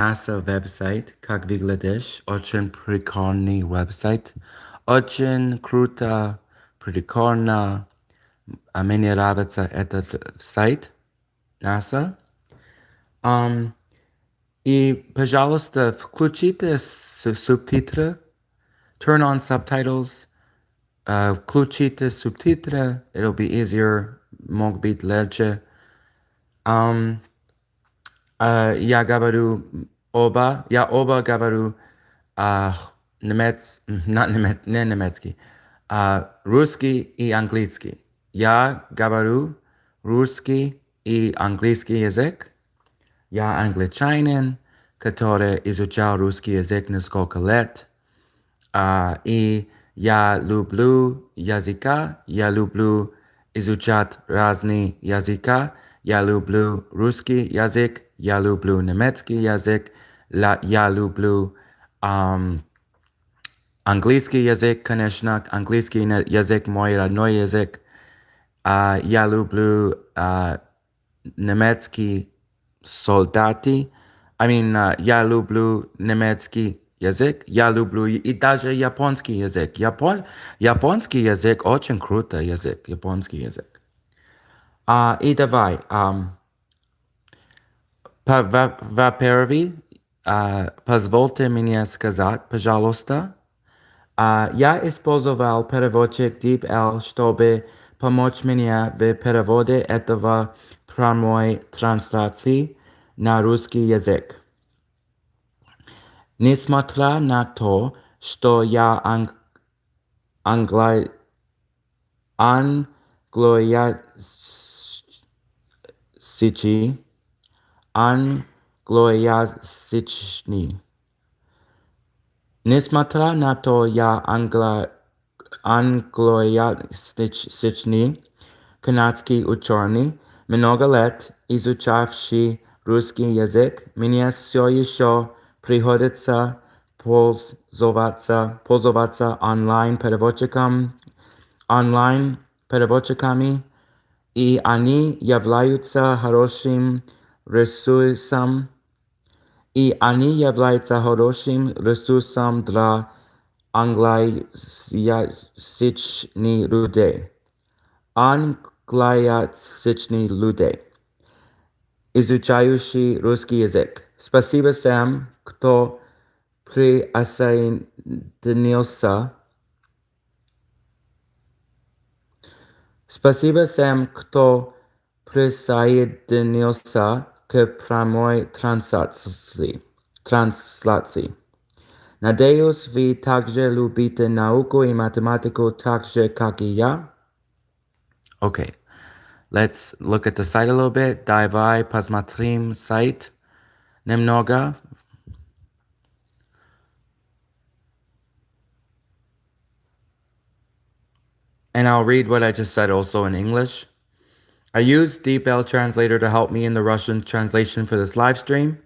NASA веб-сайт, как выглядишь, очень прикольный веб-сайт, очень круто, прикольно, мне нравится этот сайт NASA. Um, и, пожалуйста, включите субтитры, turn on subtitles, включите субтитры, it'll be easier, мог быть легче. Я говорю я оба говорю не немецкий, русский и английский. Я говорю русский и английский язык. Я англичанин, который изучал русский язык несколько лет. И я люблю языка, я люблю изучать разные языка, я люблю русский язык, я люблю немецкий язык, я люблю английский язык, конечно, английский язык мой родной язык. Я люблю немецкий солдаты. Я люблю немецкий язык, я люблю и даже японский язык. Японский язык очень крутой язык, японский язык. И давай, во-первых, позвольте мне сказать, пожалуйста, я использовал переводчик DeepL, чтобы помочь мне в переводе этого прямой трансляции на русский язык. Несмотря на то, что я англоязычный, англоязычный. Несмотря на то, я англоязычный канадский ученый, много лет изучавший русский язык, мне все еще приходится пользоваться онлайн-переводчиками, и они являются хорошим ресурсом для англоязычных людей. Англоязычных людей, изучающий русский язык. Спасибо всем, кто присоединился. Спасибо всем, кто присоединился к прямой трансляции. Надеюсь, вы также любите науку и математику так же, как и я. Okay, let's look at the site a little bit. Давай посмотрим сайт немного. And I'll read what I just said also in English. I used DeepL Translator to help me in the Russian translation for this live stream.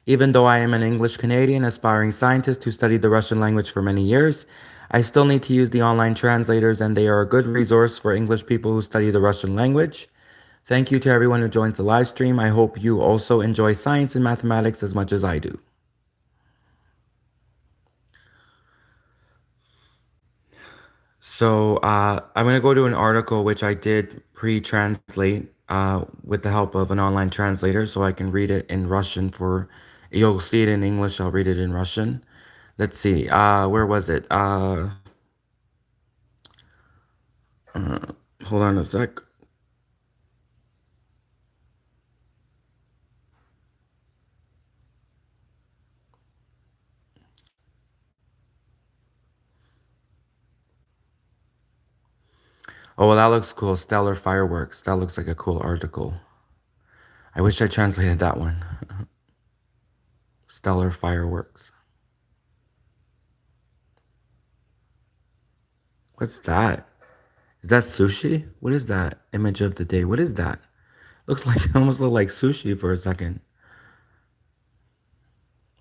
Even though I am an English Canadian aspiring scientist who studied the Russian language for many years, I still need to use the online translators, and they are a good resource for English people who study the Russian language. Thank you to everyone who joins the live stream. I hope you also enjoy science and mathematics as much as I do. So I'm going to go to an article which I did pre-translate with the help of an online translator, so I can read it in Russian you'll see it in English, I'll read it in Russian. Let's see, where was it? Hold on a sec. Oh, well, that looks cool. Stellar fireworks. That looks like a cool article. I wish I translated that one. Stellar fireworks. What's that? Is that sushi? What is that? Image of the day. What is that? Looks like almost looked like sushi for a second.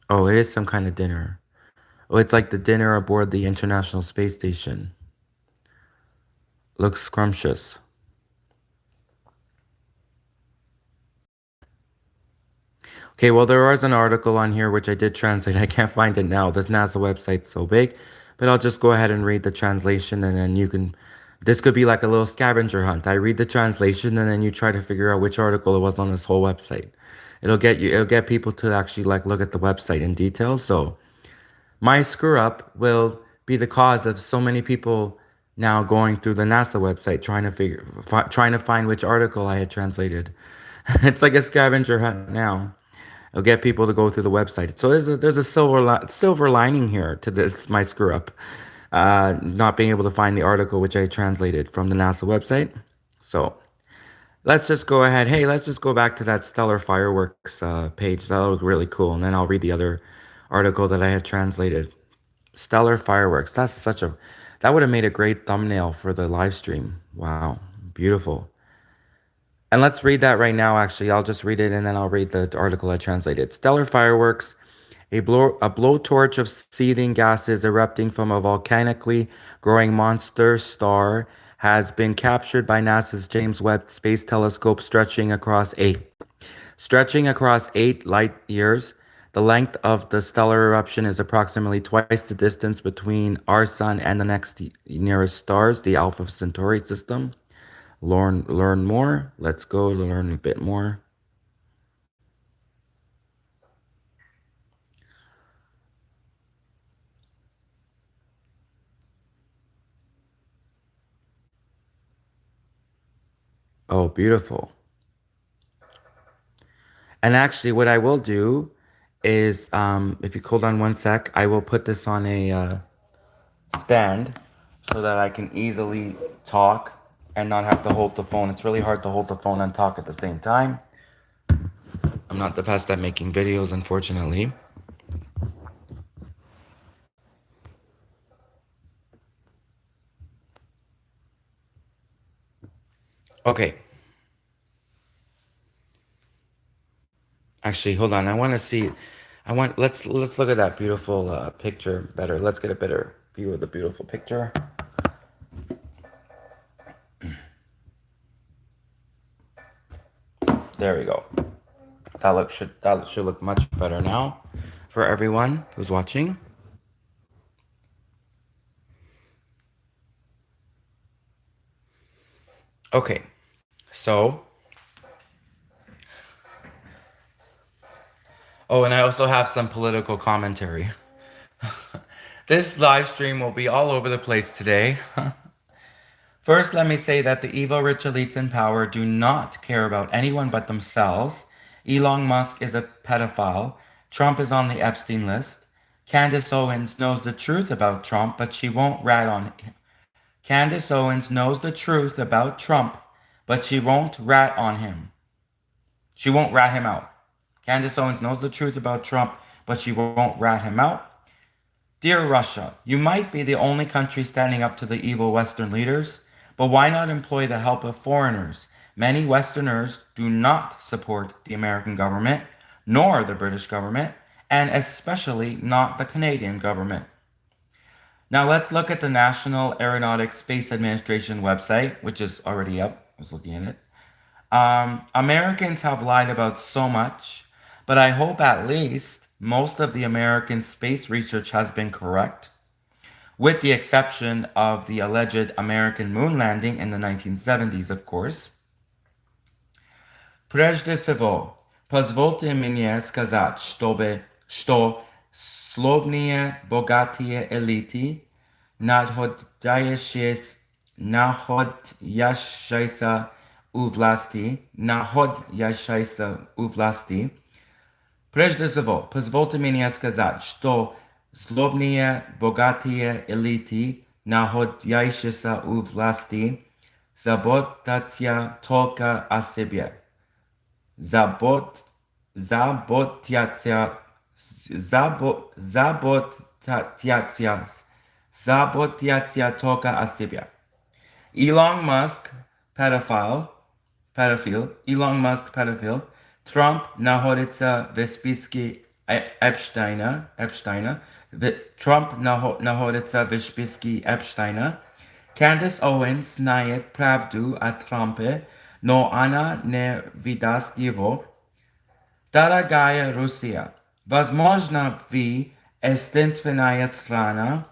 Oh, it is some kind of dinner. Oh, it's like the dinner aboard the International Space Station. Looks scrumptious. Okay, well, there was an article on here which I did translate. I can't find it now. This NASA website's so big, but I'll just go ahead and read the translation and then you can. This could be like a little scavenger hunt. I read the translation and then you try to figure out which article it was on this whole website. It'll get people to actually like look at the website in detail. So my screw up will be the cause of so many people now going through the NASA website trying to find which article I had translated. It's like a scavenger hunt now. It'll get people to go through the website. So there's a silver lining here to this my screw up, not being able to find the article which I translated from the NASA website. So let's just go ahead. Hey, let's just go back to that stellar fireworks page. That looked really cool, and then I'll read the other article that I had translated. Stellar fireworks. That would have made a great thumbnail for the live stream. Wow, beautiful. And let's read that right now, actually. I'll just read it and then I'll read the article I translated. Stellar fireworks, a blowtorch of seething gases erupting from a volcanically growing monster star, has been captured by NASA's James Webb Space Telescope, stretching across 8 light years. The length of the stellar eruption is approximately twice the distance between our sun and the next nearest stars, the Alpha Centauri system. Learn more. Let's go learn a bit more. Oh, beautiful. And actually, what I will do is, if you hold on one sec, I will put this on a stand so that I can easily talk and not have to hold the phone. It's really hard to hold the phone and talk at the same time. I'm not the best at making videos, unfortunately. Okay. Actually, hold on. I want to see. Let's look at that beautiful picture better. Let's get a better view of the beautiful picture. There we go. That should look much better now for everyone who's watching. Okay. So, oh, and I also have some political commentary. This live stream will be all over the place today. First, let me say that the evil rich elites in power do not care about anyone but themselves. Elon Musk is a pedophile. Trump is on the Epstein list. Candace Owens knows the truth about Trump, but she won't rat on him. Candace Owens knows the truth about Trump, but she won't rat on him. She won't rat him out. Candace Owens knows the truth about Trump, but she won't rat him out. Dear Russia, you might be the only country standing up to the evil Western leaders, but why not employ the help of foreigners? Many Westerners do not support the American government, nor the British government, and especially not the Canadian government. Now let's look at the National Aeronautics Space Administration website, which is already up. I was looking at it. Americans have lied about so much, but I hope at least most of the American space research has been correct, with the exception of the alleged American moon landing in the 1970s, of course. Прежде всего, позвольте мне сказать, что слобные богатые элиты, находящиеся у власти, прежде всего, позвольте мне сказать, что злобные богатые элиты, находящиеся у власти, заботятся только о себе. Заботятся только о себе. Elon Musk, Elon Musk, pedophile. Trump находится в списке Эпштейна. Trump находится в списке Эпштейна. Candace Owens знает правду о Трампе, но она не выдаст его. Дорогая Руссия, возможно, вы единственная страна,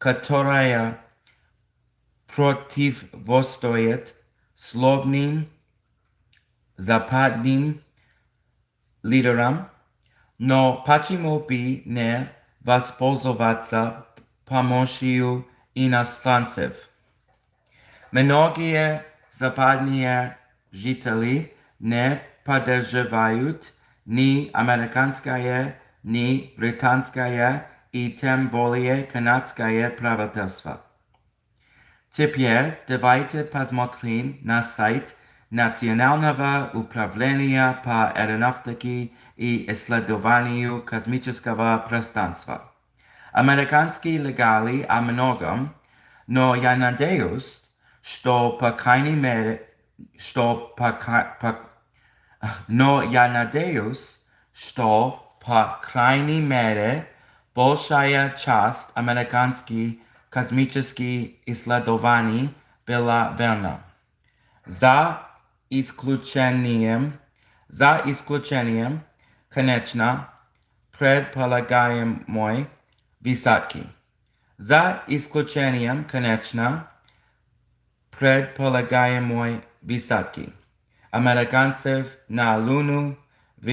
которая противостоит слабым западным лидерам, но почему бы не воспользоваться помощью иностранцев? Многие западные жители не поддерживают ни американское, ни британское и тем более канадское правительство. Теперь давайте посмотрим на сайт Национального управления по аэронавтике и исследованию космического пространства. Американские легали о многом, но я надеюсь, что по крайней мере, большая часть американских космических исследований была верна. За исключением, конечно, предполагаемой высадки. За исключением, конечно, предполагаемой высадки американцев на Луну в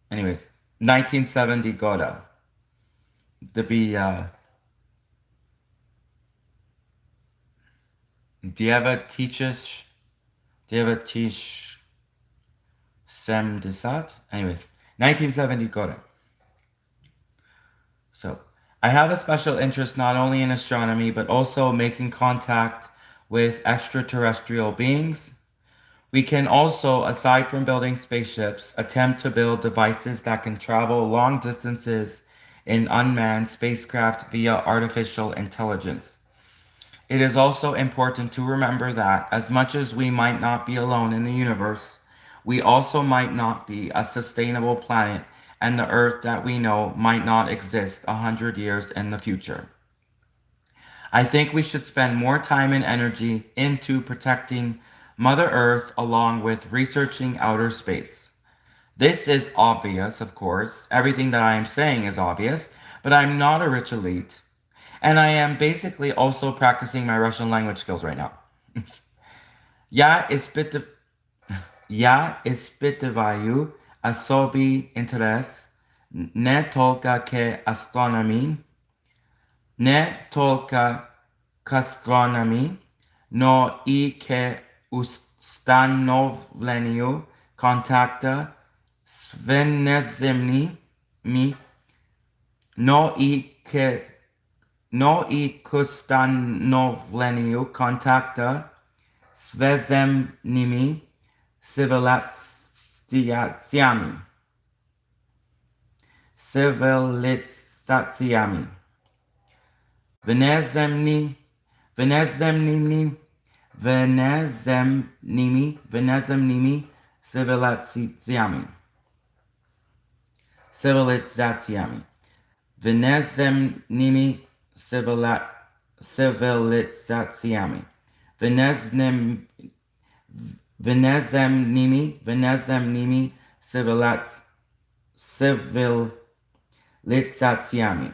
anyways, 1970 года. To be 70? Anyways, 1970 года. So, I have a special interest not only in astronomy, but also making contact with extraterrestrial beings. We can also, aside from building spaceships, attempt to build devices that can travel long distances in unmanned spacecraft via artificial intelligence. It is also important to remember that, as much as we might not be alone in the universe, we also might not be a sustainable planet, and the Earth that we know might not exist 100 years in the future. I think we should spend more time and energy into protecting Mother Earth along with researching outer space. This is obvious, of course. Everything that I am saying is obvious, but I'm not a rich elite. And I am basically also practicing my Russian language skills right now. Я испытываю особый интерес не только к астрономии, но и к установлению контакта с внеземными, но и к установлению контакта с внеземными цивилизациями. Внеземными цивилизациями. Внеземными цивилизациями. Внеземными цивилизациями.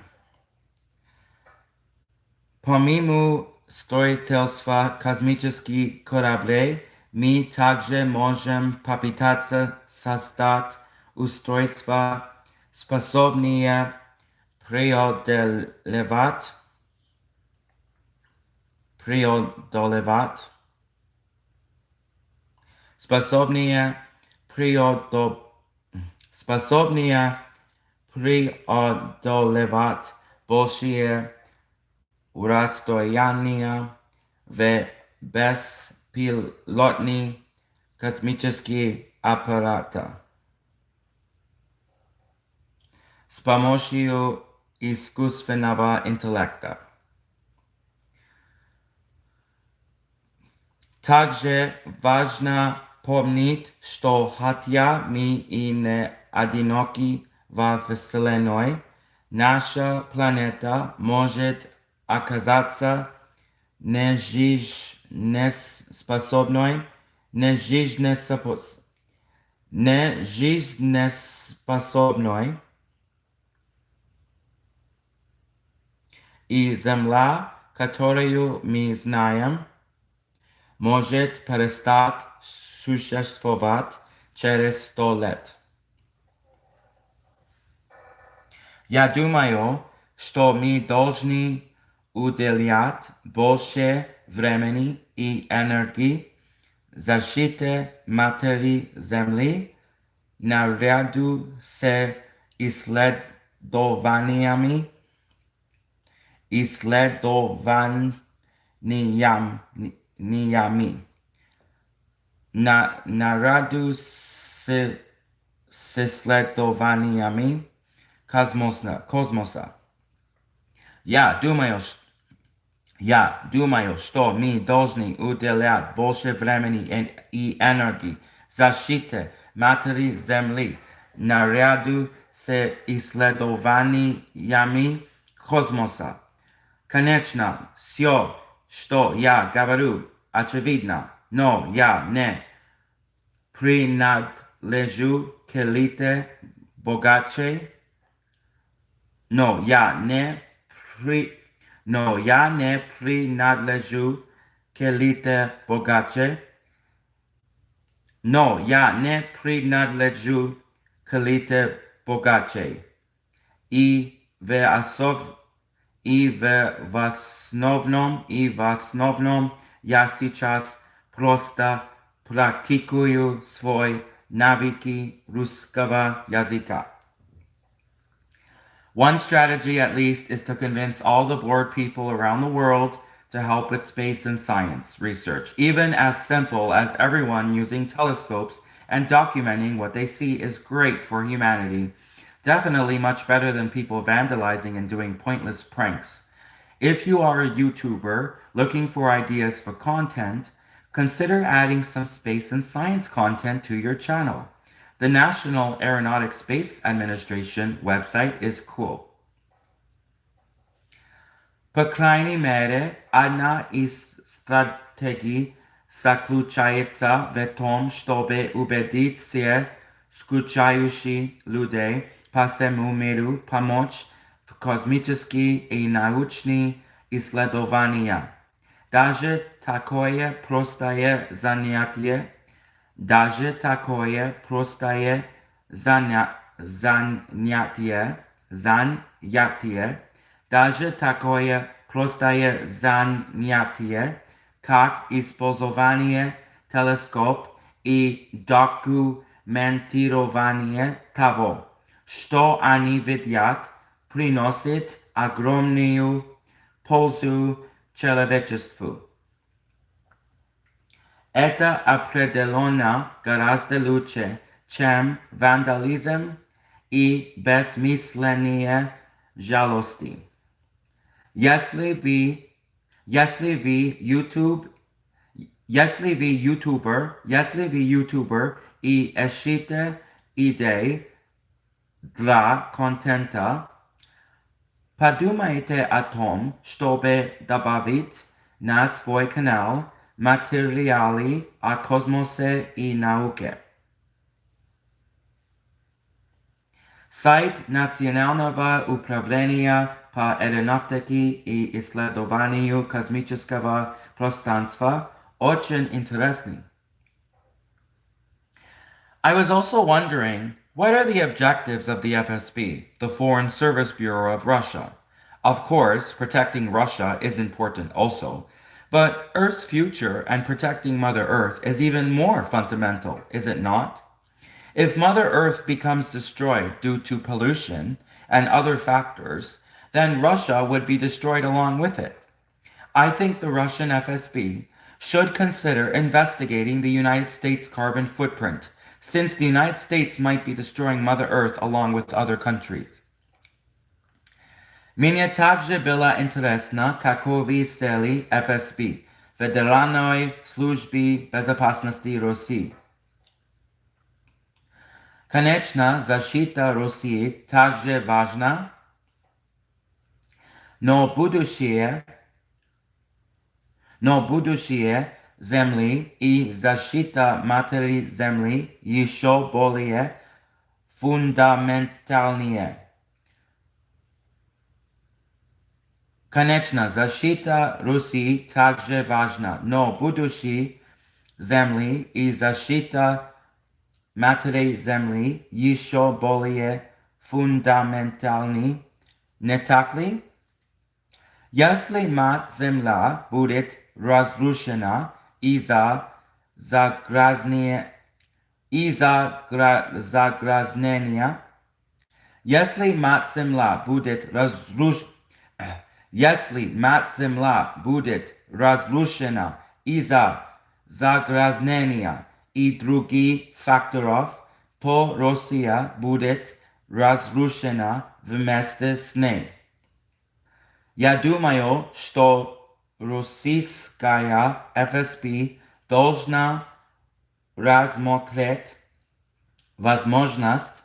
Помимо строительства космических кораблей, мы также можем попытаться создать устройства, способные преодолевать большие расстояния в беспилотные космические аппараты с помощью искусственного интеллекта. Также важно помнить, что хотя мы и не одиноки во Вселенной, наша планета может оказаться нежизнеспособной, нежизнеспособной, и земля, которую мы знаем, может перестать существовать через 100 лет. Я думаю, что мы должны уделять больше времени и энергии защите матери Земли наряду с исследованиями наряду с исследованиями космоса. Я думаю, что мы должны уделять больше времени и энергии защите матери Земли наряду с исследованиями космоса. Конечно, все, что я говорю, очевидно, но я не принадлежу к элите богаче, но я не принадлежу к элите богаче, и в основном я сейчас просто практикую свои навыки русского языка. One strategy, at least, is to convince all the bored people around the world to help with space and science research, even as simple as everyone using telescopes and documenting what they see is great for humanity. Definitely much better than people vandalizing and doing pointless pranks. If you are a YouTuber looking for ideas for content, consider adding some space and science content to your channel. The National Aeronautics Space Administration website is cool. По крайней мере, одна из стратегий заключается в том, чтобы убедить всех скучающих людей по всему миру помочь в космические и научные исследования. Даже такое простое занятие, даже такое как использование телескоп и документирование того, что они видят, приносит огромную пользу человечеству. Это определенно гораздо лучше, чем вандализм и бессмысленные жалости. Если вы ютубер и ищете идеи для контента, подумайте о том, чтобы добавить на свой канал материалы о космосе и науке. Сайт Национального управления по аэронавтике и исследованию космического пространства очень интересный. I was also wondering, what are the objectives of the FSB, the Foreign Service Bureau of Russia? Of course, protecting Russia is important also, but Earth's future and protecting Mother Earth is even more fundamental, is it not? If Mother Earth becomes destroyed due to pollution and other factors, then Russia would be destroyed along with it. I think the Russian FSB should consider investigating the United States' carbon footprint, since the United States might be destroying Mother Earth along with other countries. Мне также было интересно, каковы цели ФСБ, Федеральной службы безопасности России. Конечно, защита России также важна. но будущее Земли и защита матери Земли еще более фундаментальнее. Конечно, защита Руси также важна, но будущее Земли и защита матери Земли еще более фундаментальны, не так ли? Если мать Земля будет разрушена из-за загрязнения, если мать Земля будет разрушена из-за загрязнения и других факторов, то Россия будет разрушена вместе с ней. Я думаю, что российская ФСБ должна рассмотреть возможность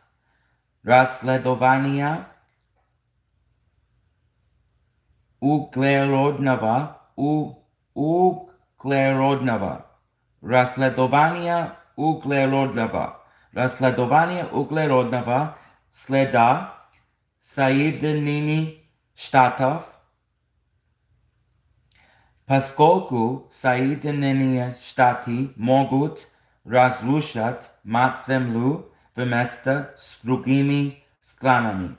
расследования углеродного следа Соединенных Штатов, поскольку Соединенные Штаты могут разрушать мать Землю вместе с другими странами.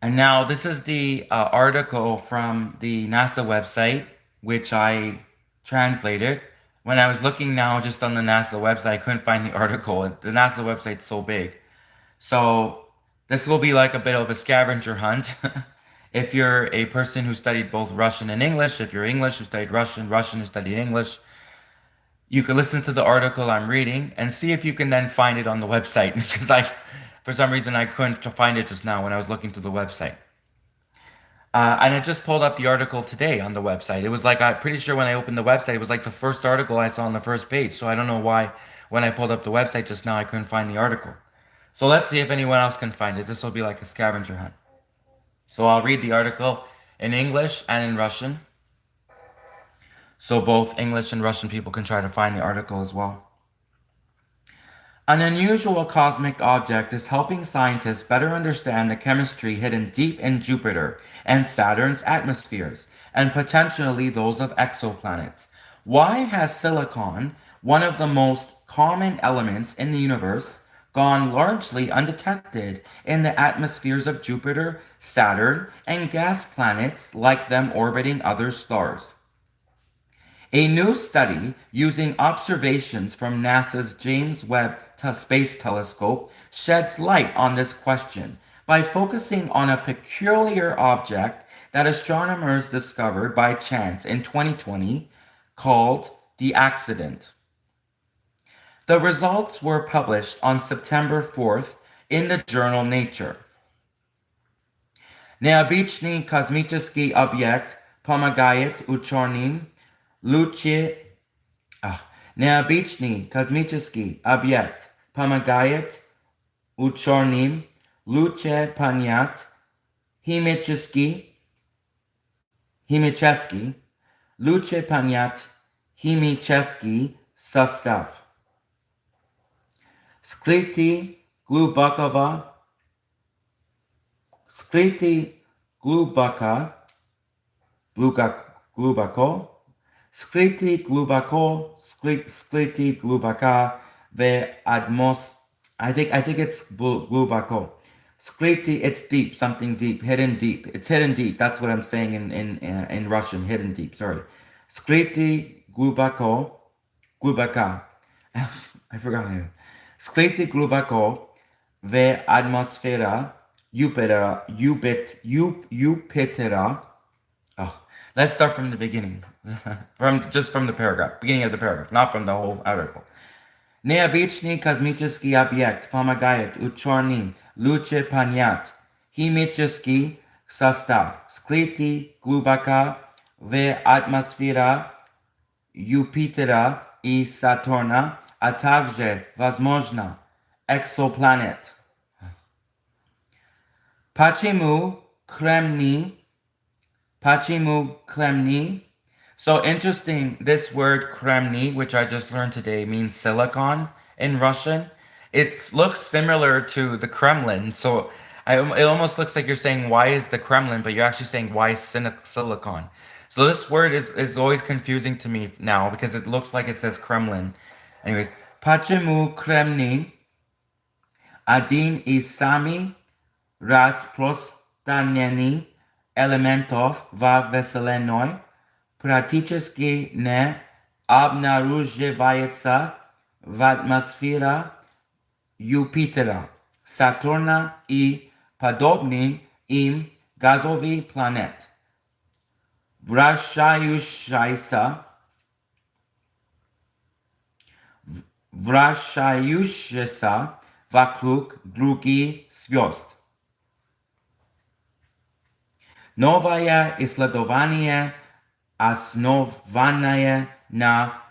And now this is the article from the NASA website, which I translated. When I was looking now just on the NASA website, I couldn't find the article. The NASA website's so big. So this will be like a bit of a scavenger hunt. If you're a person who studied both Russian and English, if you're English who studied Russian, Russian who studied English, you could listen to the article I'm reading and see if you can then find it on the website, because for some reason, I couldn't find it just now when I was looking through the website. And I just pulled up the article today on the website. It was like, I'm pretty sure when I opened the website, it was like the first article I saw on the first page. So I don't know why when I pulled up the website just now, I couldn't find the article. So let's see if anyone else can find it. This will be like a scavenger hunt. So I'll read the article in English and in Russian. So both English and Russian people can try to find the article as well. An unusual cosmic object is helping scientists better understand the chemistry hidden deep in Jupiter and Saturn's atmospheres, and potentially those of exoplanets. Why has silicon, one of the most common elements in the universe, gone largely undetected in the atmospheres of Jupiter, Saturn, and gas planets like them orbiting other stars? A new study using observations from NASA's James Webb Space Telescope sheds light on this question by focusing on a peculiar object that astronomers discovered by chance in 2020 called the accident. The results were published on September 4th in the journal Nature. Необычный космический объект помогает ученым необычный космический объект помогает ученым лучше понять химический состав, скрытый глубоко в атмос. I think it's глубоко. Скрытый, it's deep, something deep, hidden deep. It's hidden deep. That's what I'm saying in Russian, hidden deep, sorry. Скрытый глубоко. I forgot how. Скрытый глубоко в атмосфера Jupiter. Oh, let's start from the beginning. from the paragraph, beginning of the paragraph, not from the whole article. Необычный космический объект помогает ученым лучше понять химический состав, скрытый глубоко в атмосфере Юпитера и Сатурна, а также, возможно, Exoplanet. Почему кремний? Почему кремний? So interesting, this word kremny, which I just learned today, means silicon in Russian. It looks similar to the Kremlin. So it almost looks like you're saying, why is the Kremlin? But you're actually saying, why is silicon? So this word is always confusing to me now because it looks like it says Kremlin. Anyways, почему кремний один из самых распространенных элементов во Вселенной практически не обнаруживается в атмосфере Юпитера, Сатурна и подобных им газовых планет, вращающихся вокруг других звезд. Новое исследование, основанное на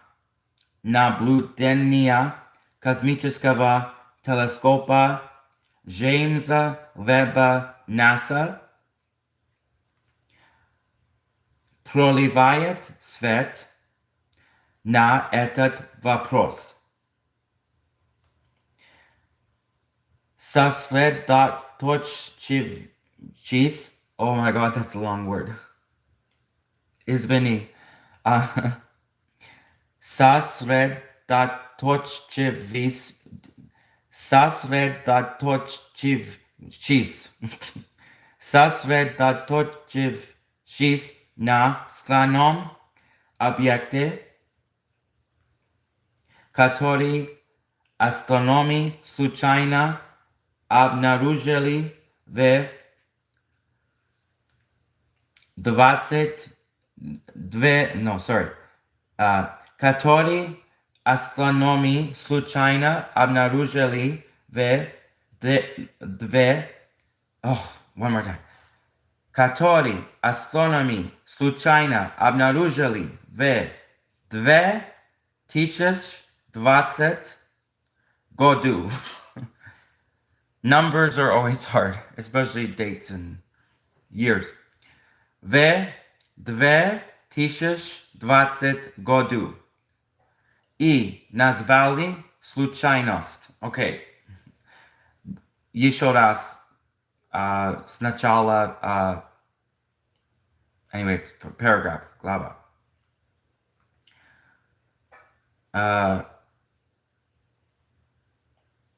наблюдении космического телескопа Джеймса Веба НАСА, проливает свет на этот вопрос. Сосредоточившись, oh my god, that's a long word. Извини. Сосредоточившись на странном объекте, который астрономы случайно обнаружили в который астрономы случайно обнаружили в one more time. Который астрономы случайно обнаружили в 2020 году. Numbers are always hard, especially dates and years. В 2020 году. И назвали случайность. Окей. Еще раз. Сначала. Anyways, paragraph, глава.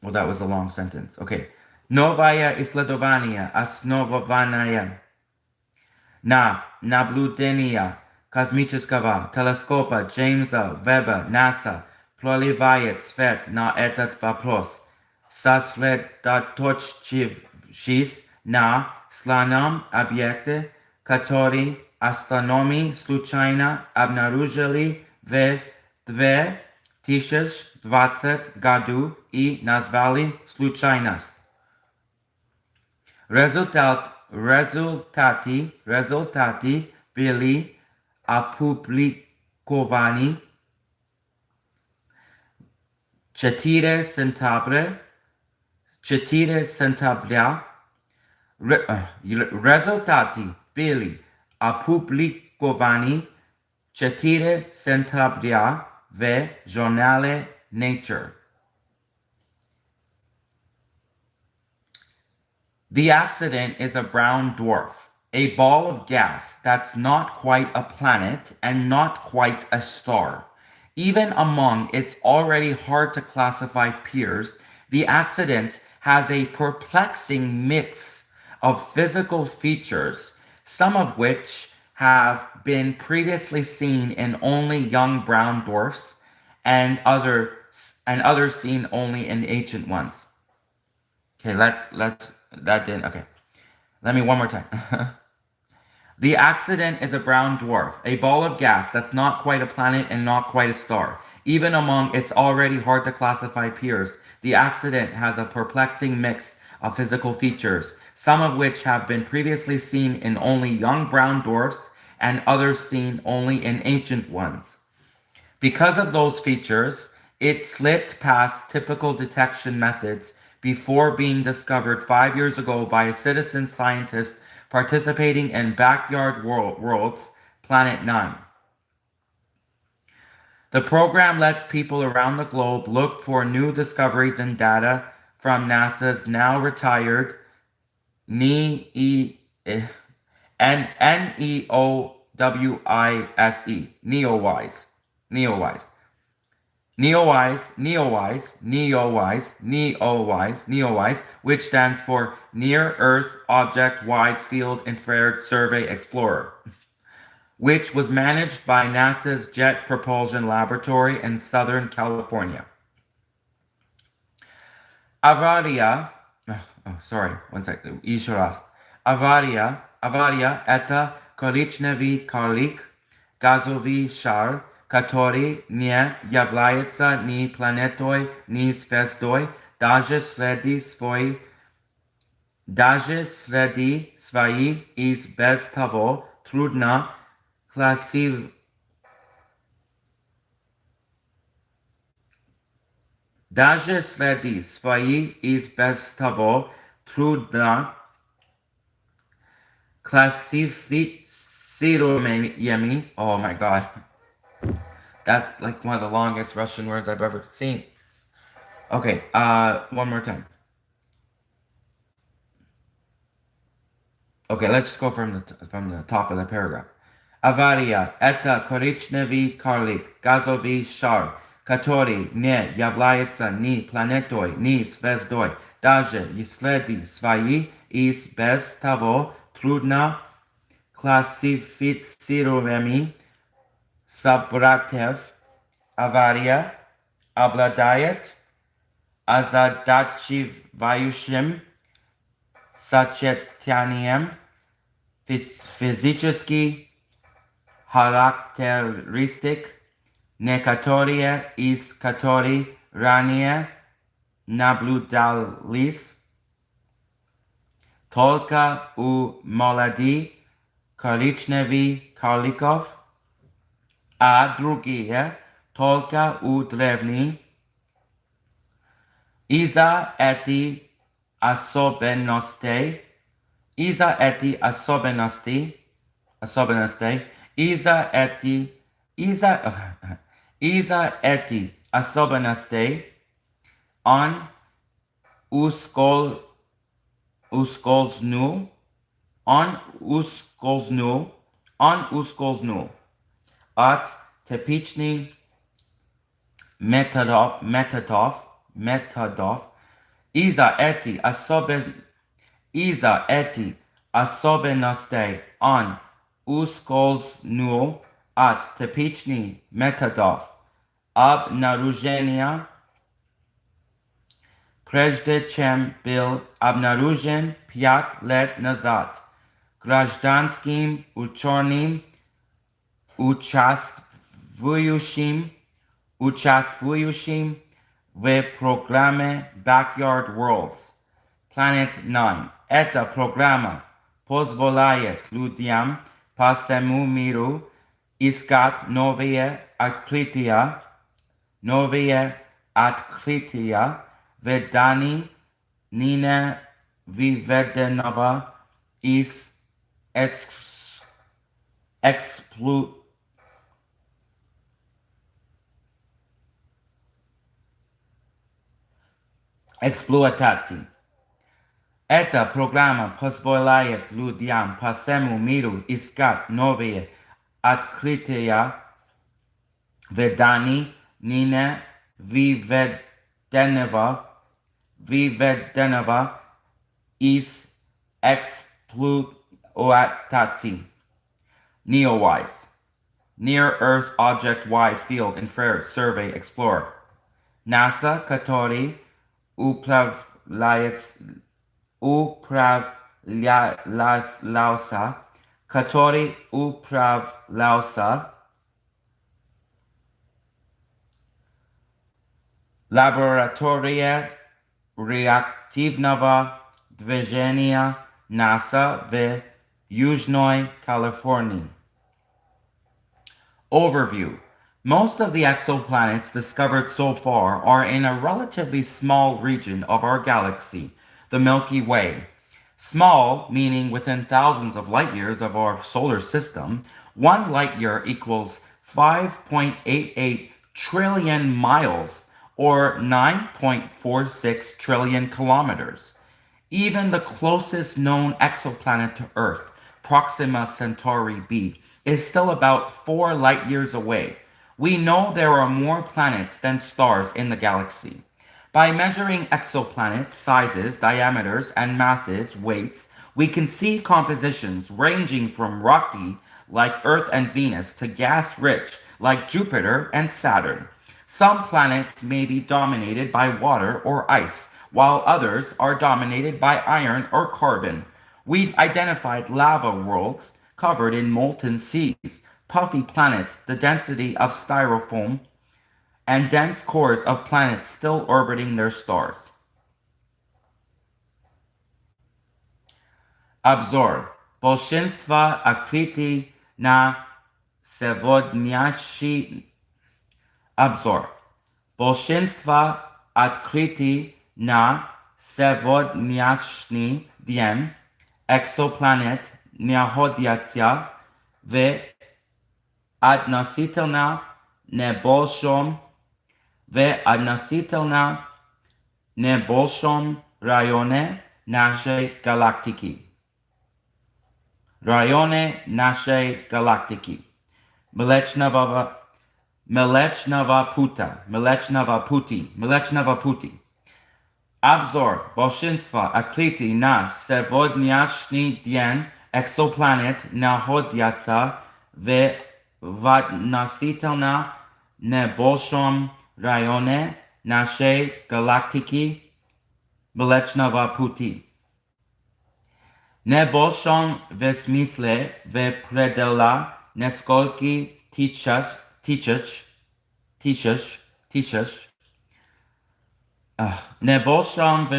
Well, that was a long sentence. Okay. Новое исследование, основанное на наблюдении космического телескопа Джеймса Веба НАСА, проливает свет на этот вопрос, сосредоточившись на странном объекте, который астрономы случайно обнаружили в 2020 году и назвали случайность. Результаты были опубликованы 4 сентября. Результаты были опубликованы 4 сентября в журнале Nature. The accident is a brown dwarf, a ball of gas that's not quite a planet and not quite a star. Even among its already hard to classify peers, the accident has a perplexing mix of physical features, some of which have been previously seen in only young brown dwarfs and others seen only in ancient ones. Okay, let me one more time. The accident is a brown dwarf, a ball of gas that's not quite a planet and not quite a star. Even among its already hard to classify peers, the accident has a perplexing mix of physical features, some of which have been previously seen in only young brown dwarfs and others seen only in ancient ones. Because of those features, It slipped past typical detection methods before being discovered 5 years ago by a citizen scientist participating in Backyard World's Planet 9. The program lets people around the globe look for new discoveries and data from NASA's now retired NEOWISE, which stands for Near Earth Object Wide Field Infrared Survey Explorer, which was managed by NASA's Jet Propulsion Laboratory in Southern California. Avaria, это коричневый карлик, газовый шар, который не является ни планетой, ни звездой, даже среди своих и без того трудно Даже среди своих и без того трудно классифицируемыми. Oh my god. That's like one of the longest Russian words I've ever seen. Okay, one more time. Okay, let's just go from the top of the paragraph. Авария – это коричневый карлик, газовый шар, который не является ни планетой, ни звездой, даже если свои и без того трудно классифицируемыми собратьев. Авария обладает озадачивающим сочетанием физических характеристик, некоторые из которых ранее наблюдались только у молодых коричневых карликов, а другие только у древних. Из-за этих особенностей, из-за этих особенностей он ускользнул от типичных методов. Из-за этих особенностей он ускользнул от типичных методов обнаружения, прежде чем был обнаружен 5 лет назад гражданским ученым, участвующим в программе Backyard Worlds Planet 9. Эта программа позволяет людям по всему миру искать новые открытия в дании ныне выведенного из эксплуатации. Эта программа позволяет людям по всему миру искать новые открытия в дании ныне выведенного из эксплуатации. NEOWISE, Near Earth Object Wide Field Infrared Survey Explorer. NASA, который управлялся лаборатория реактивного движения НАСА в Южной Калифорнии. Overview. Most of the exoplanets discovered so far are in a relatively small region of our galaxy, the Milky Way. Small, meaning within thousands of light years of our solar system, 1 light year equals 5.88 trillion miles or 9.46 trillion kilometers. Even the closest known exoplanet to Earth, Proxima Centauri b, is still about 4 light years away. We know there are more planets than stars in the galaxy. By measuring exoplanets' sizes, diameters, and masses, weights, we can see compositions ranging from rocky, like Earth and Venus, to gas-rich, like Jupiter and Saturn. Some planets may be dominated by water or ice, while others are dominated by iron or carbon. We've identified lava worlds covered in molten seas, puffy planets, the density of styrofoam, and dense cores of planets still orbiting their stars. Обзор. Большинство открытий на сегодняшний обзор. Большинство открытий на сегодняшний день экзопланет находятся в относительно небольшом районе нашей галактики. Млечного пути. Обзор большинства открытий на сегодняшний день экзопланет находятся в относительно небольшом районе нашей галактики Млечного пути. Небольшом в смысле в пределах нескольких тысяч небольшом в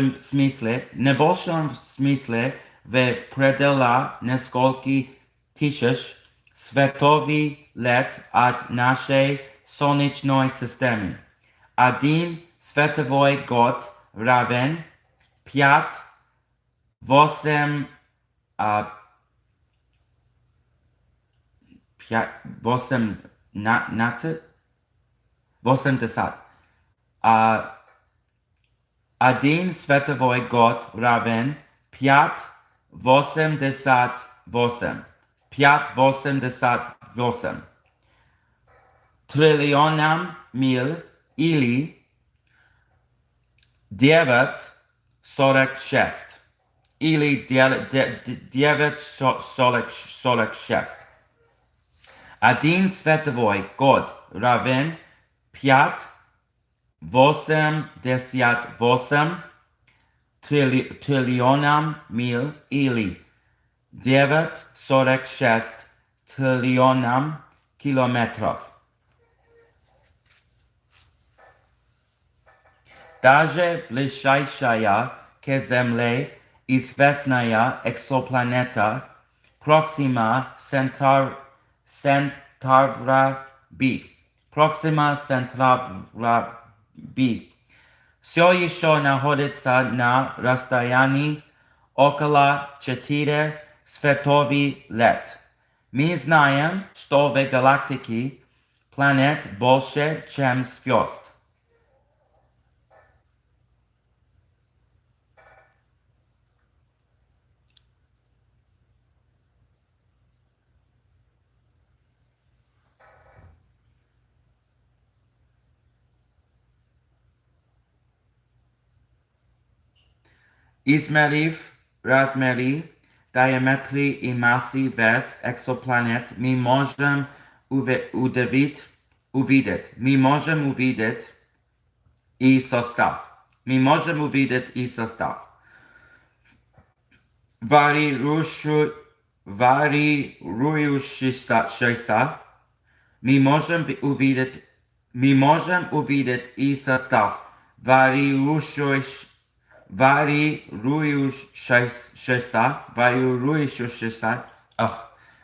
смысле в пределах нескольких тысяч световых лет от нашей Солнечной системы. Один световой год равен 5,8 80. Один световой год равен 5,88 триллионам миль или 9,46. Один световой год равен 5,88 триллионам миль или 9,46 триллионам километров. Даже ближайшая к Земле известная экзопланета Proxima Centauri b все еще находится на расстоянии около 4 световых лет. Мы знаем, что в галактике планет больше, чем звезд. Измерив размеры, диаметры и массы вес экзопланет, мы можем увидеть и состав. Варьирующийся, мы можем увидеть и состав варьирующийся.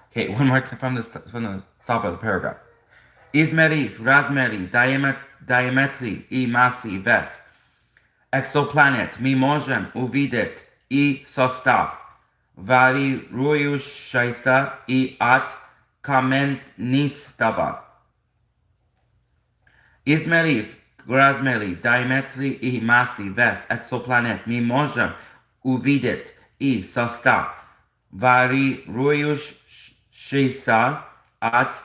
Okay, one more time from the top of the paragraph. Izmeri, razmeri, diametri i masi ves. Exoplanet, mi можем увидеть и состав, варьирующийся и от каменистого. Измерив размери, диаметри и массы вес экзопланет, мы можем увидеть и состав, варьирующийся от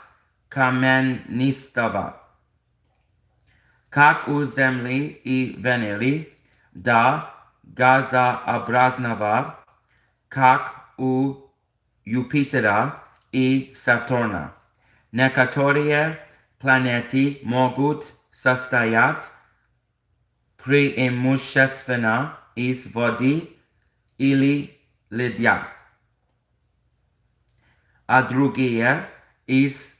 каменистого. Как у Земли и Венеры, до газообразного, как у Юпитера и Сатурна. Некоторые планеты могут состоять преимущественно из воды или льда, а другие из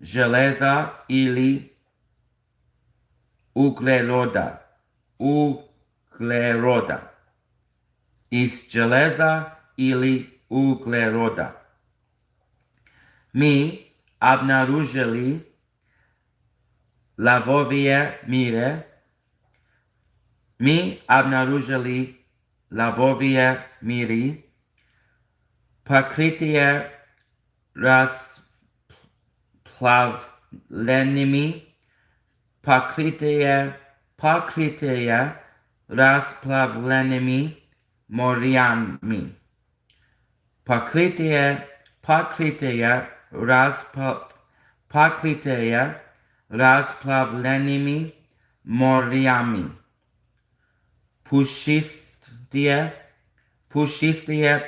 железа или углерода. Из железа или углерода. Мы обнаружили лавовые миры. Покрытие расплавленными расплавленными морями. Покрытие расплавленными морями. Пушистые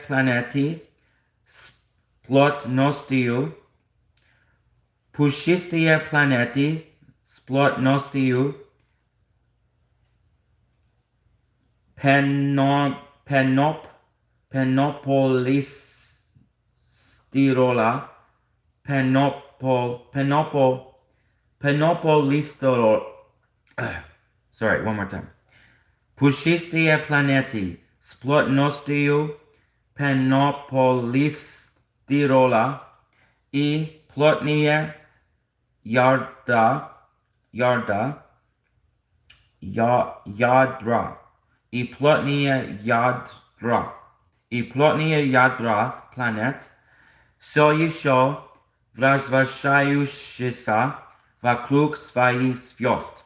планеты с плотностью 5 penopolistirola, sorry, one more time. Пушистые планеты с плотностью пенополистирола и плотные ядра планет все еще вращающиеся вокруг своих звезд.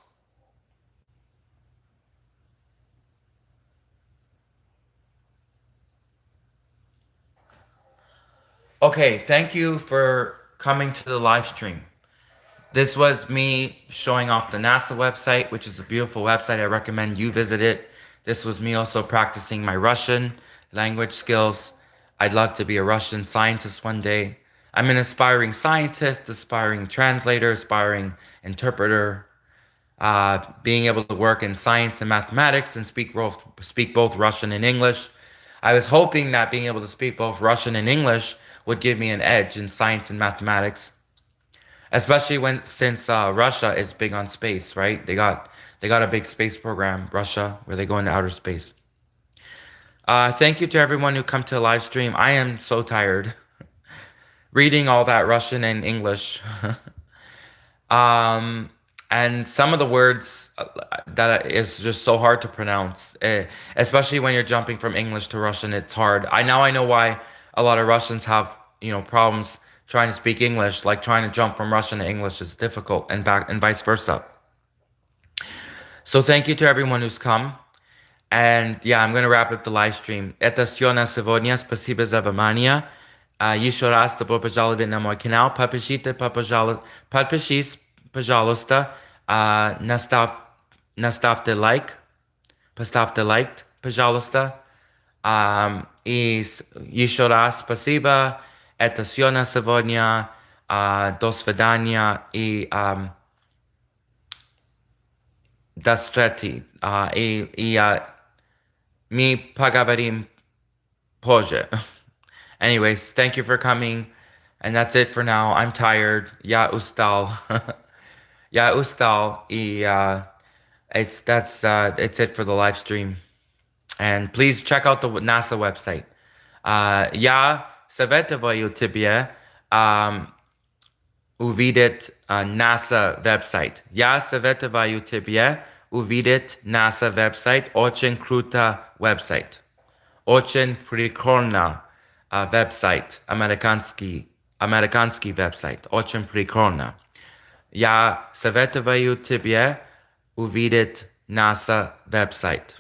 Okay, thank you for coming to the live stream. This was me showing off the NASA website, which is a beautiful website. I recommend you visit it. This was me also practicing my Russian language skills. I'd love to be a Russian scientist one day. I'm an aspiring scientist, aspiring translator, aspiring interpreter, being able to work in science and mathematics and speak both Russian and English. I was hoping that being able to speak both Russian and English would give me an edge in science and mathematics, especially since Russia is big on space, right? They got a big space program, Russia, where they go into outer space. Thank you to everyone who come to the live stream. I am so tired reading all that Russian and English. And some of the words that is just so hard to pronounce, especially when you're jumping from English to Russian, it's hard. I know why a lot of Russians have, problems trying to speak English, like trying to jump from Russian to English is difficult and vice versa. So thank you to everyone who's come. And yeah, I'm going to wrap up the live stream. Это всё на сегодня. Спасибо за внимание. Еще раз добро пожаловать на мой канал. Подпишись, пожалуйста. Поставьте лайк, пожалуйста. И еще раз спасибо. Это все на сегодня. До свидания и до встречи. Мы поговорим позже. Anyways, thank you for coming. And that's it for now. I'm tired. Я устал. Я устал. И it's it for the live stream. And please check out the NASA website. Я советую тебе увидеть NASA веб-сайт. Я советую тебе увидеть NASA веб-сайт. Очень круто веб-сайт. Очень прикольно веб-сайт. Американский веб-сайт. Очень прикольно. Я советую тебе увидеть NASA веб-сайт.